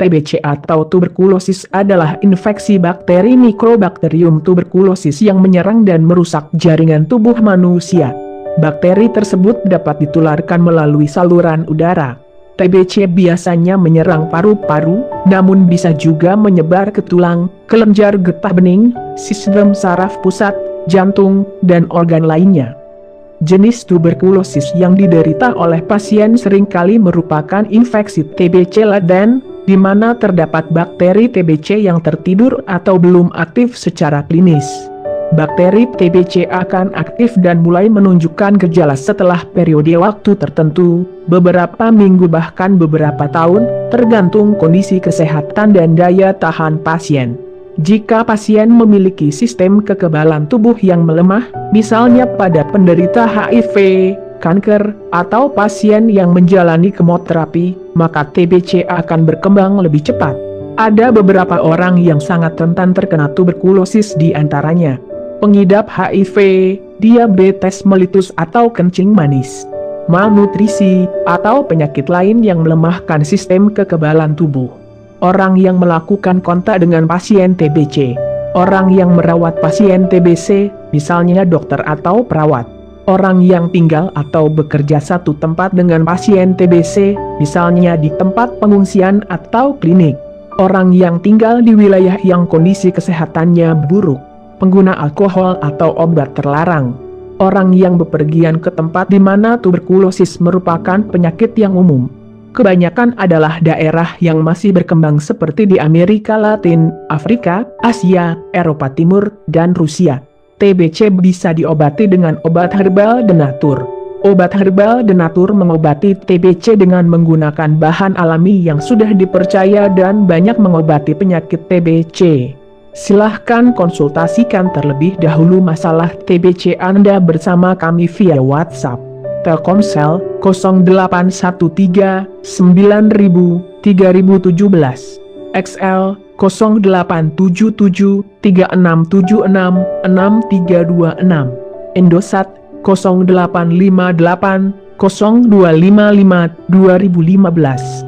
TBC atau tuberkulosis adalah infeksi bakteri Mycobacterium tuberculosis yang menyerang dan merusak jaringan tubuh manusia. Bakteri tersebut dapat ditularkan melalui saluran udara. TBC biasanya menyerang paru-paru, namun bisa juga menyebar ke tulang, kelenjar getah bening, sistem saraf pusat, jantung, dan organ lainnya. Jenis tuberkulosis yang diderita oleh pasien seringkali merupakan infeksi TBC laten, di mana terdapat bakteri TBC yang tertidur atau belum aktif secara klinis. Bakteri TBC akan aktif dan mulai menunjukkan gejala setelah periode waktu tertentu, beberapa minggu bahkan beberapa tahun, tergantung kondisi kesehatan dan daya tahan pasien. Jika pasien memiliki sistem kekebalan tubuh yang melemah, misalnya pada penderita HIV, kanker, atau pasien yang menjalani kemoterapi, maka TBC akan berkembang lebih cepat. Ada beberapa orang yang sangat rentan terkena tuberkulosis, di antaranya pengidap HIV, diabetes mellitus atau kencing manis, malnutrisi, atau penyakit lain yang melemahkan sistem kekebalan tubuh. Orang yang melakukan kontak dengan pasien TBC, orang yang merawat pasien TBC, misalnya dokter atau perawat, orang yang tinggal atau bekerja satu tempat dengan pasien TBC, misalnya di tempat pengungsian atau klinik, orang yang tinggal di wilayah yang kondisi kesehatannya buruk, pengguna alkohol atau obat terlarang, orang yang bepergian ke tempat di mana tuberkulosis merupakan penyakit yang umum. Kebanyakan adalah daerah yang masih berkembang seperti di Amerika Latin, Afrika, Asia, Eropa Timur, dan Rusia. TBC bisa diobati dengan obat herbal denatur. Obat herbal denatur mengobati TBC dengan menggunakan bahan alami yang sudah dipercaya dan banyak mengobati penyakit TBC. Silahkan konsultasikan terlebih dahulu masalah TBC Anda bersama kami via WhatsApp. Telkomsel 0813 9000 3017, XL 0877 3676 6326, Indosat 0858 0255 2015.